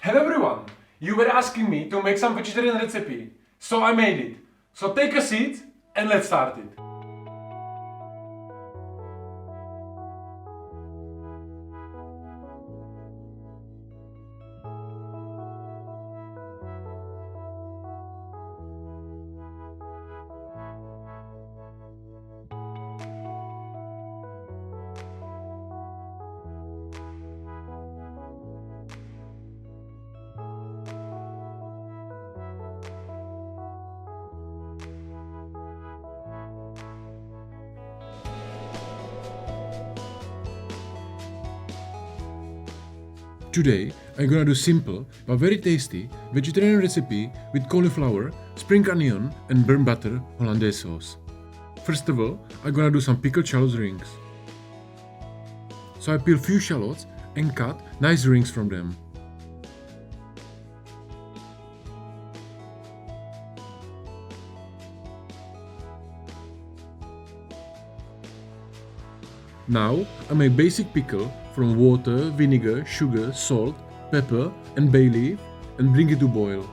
Hello everyone! You were asking me to make some vegetarian recipe, so I made it. So take a seat and let's start it. Today, I'm gonna do simple but very tasty vegetarian recipe with cauliflower, spring onion and burnt butter hollandaise sauce. First of all, I'm gonna do some pickled shallots rings. So I peel few shallots and cut nice rings from them. Now I make basic pickle from water, vinegar, sugar, salt, pepper and bay leaf and bring it to boil.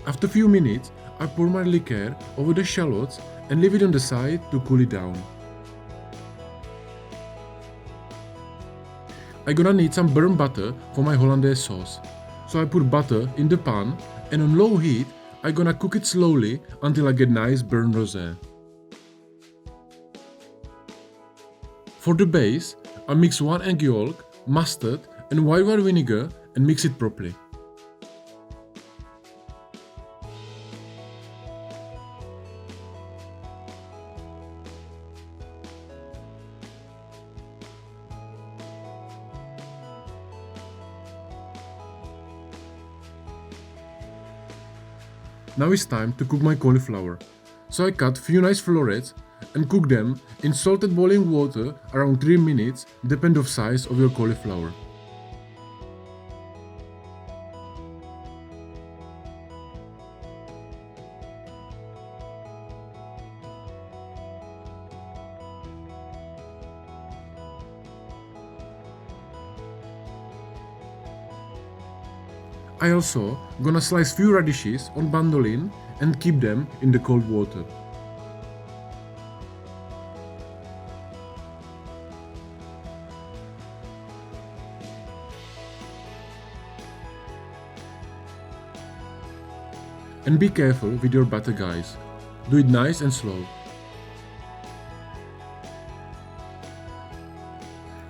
After few minutes, I pour my liquor over the shallots and leave it on the side to cool it down. I'm gonna need some burnt butter for my hollandaise sauce. So I put butter in the pan and on low heat I'm gonna cook it slowly until I get nice burnt rosé. For the base, I mix 1 egg yolk, mustard and white wine vinegar and mix it properly. Now it's time to cook my cauliflower. So I cut few nice florets and cook them in salted boiling water around 3 minutes, depend of size of your cauliflower. I also gonna slice few radishes on bandolin and keep them in the cold water. And be careful with your butter, guys. Do it nice and slow.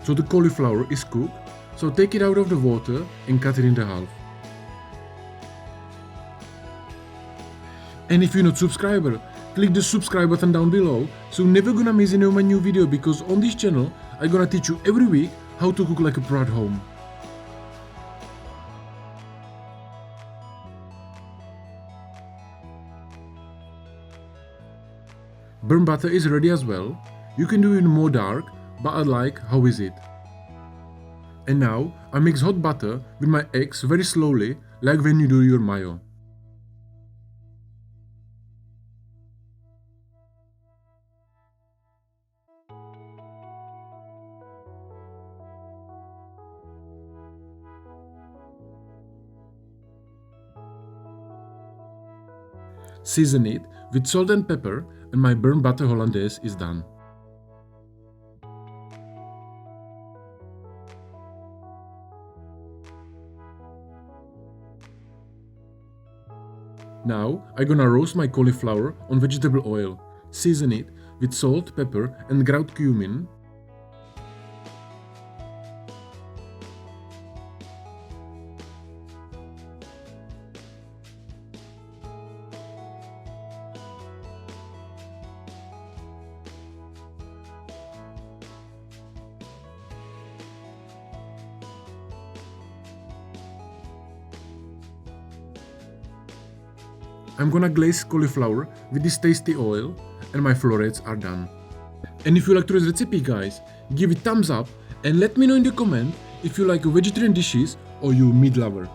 So the cauliflower is cooked, so take it out of the water and cut it in half. And if you're not subscriber, click the subscribe button down below so you're never gonna miss any of my new video, because on this channel I'm gonna teach you every week how to cook like a pro at home. Burnt butter is ready as well. You can do it more dark, but I like how is it. And now I mix hot butter with my eggs very slowly, like when you do your mayo. Season it with salt and pepper and my burnt butter hollandaise is done. Now I'm gonna roast my cauliflower on vegetable oil. Season it with salt, pepper and ground cumin. I'm gonna glaze cauliflower with this tasty oil and my florets are done. And if you like today's recipe, guys, give it thumbs up and let me know in the comment if you like vegetarian dishes or you meat lover.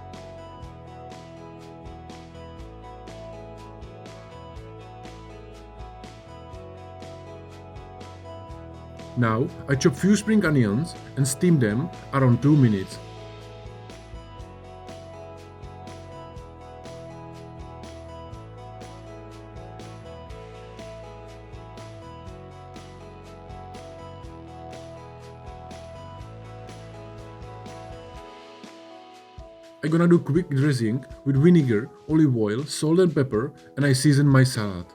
Now I chop few spring onions and steam them around 2 minutes. I'm gonna do quick dressing with vinegar, olive oil, salt and pepper, and I season my salad.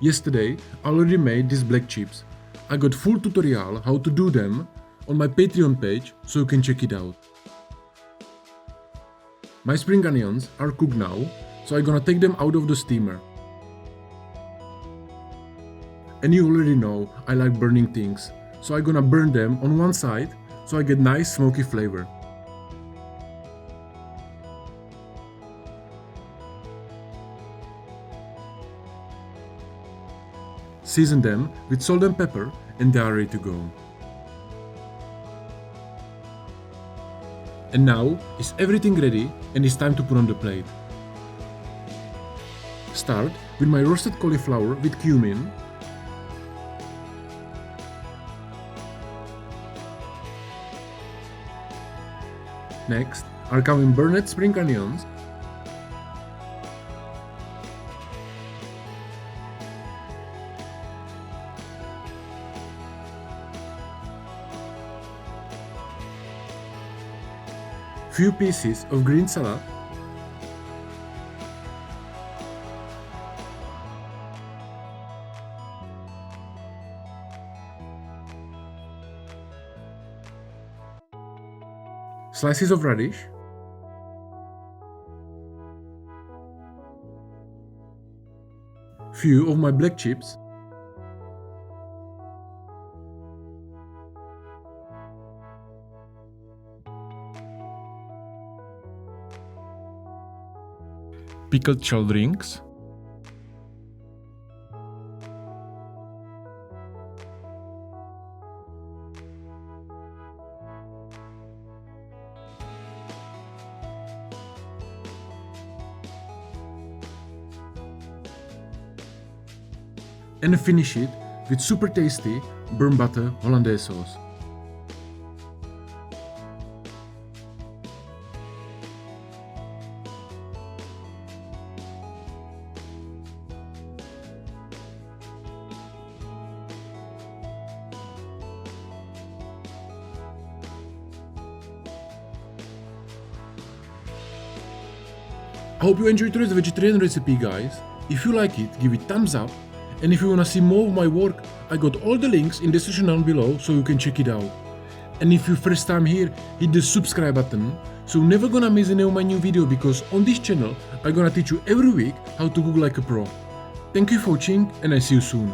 Yesterday, I already made these black chips. I got full tutorial how to do them on my Patreon page, so you can check it out. My spring onions are cooked now, so I'm gonna take them out of the steamer. And you already know I like burning things, so I'm gonna burn them on one side so I get nice smoky flavor. Season them with salt and pepper and they are ready to go. And now is everything ready and it's time to put on the plate. Start with my roasted cauliflower with cumin. Next are coming burned spring onions. Few pieces of green salad, slices of radish, few of my black chips, pickled shallot rings, and finish it with super tasty burnt butter hollandaise sauce. I hope you enjoyed today's vegetarian recipe, guys. If you like it, give it thumbs up. And if you wanna see more of my work, I got all the links in the description down below so you can check it out. And if you're first time here, hit the subscribe button so you're never gonna miss any of my new video, because on this channel I'm gonna teach you every week how to cook like a pro. Thank you for watching and I see you soon.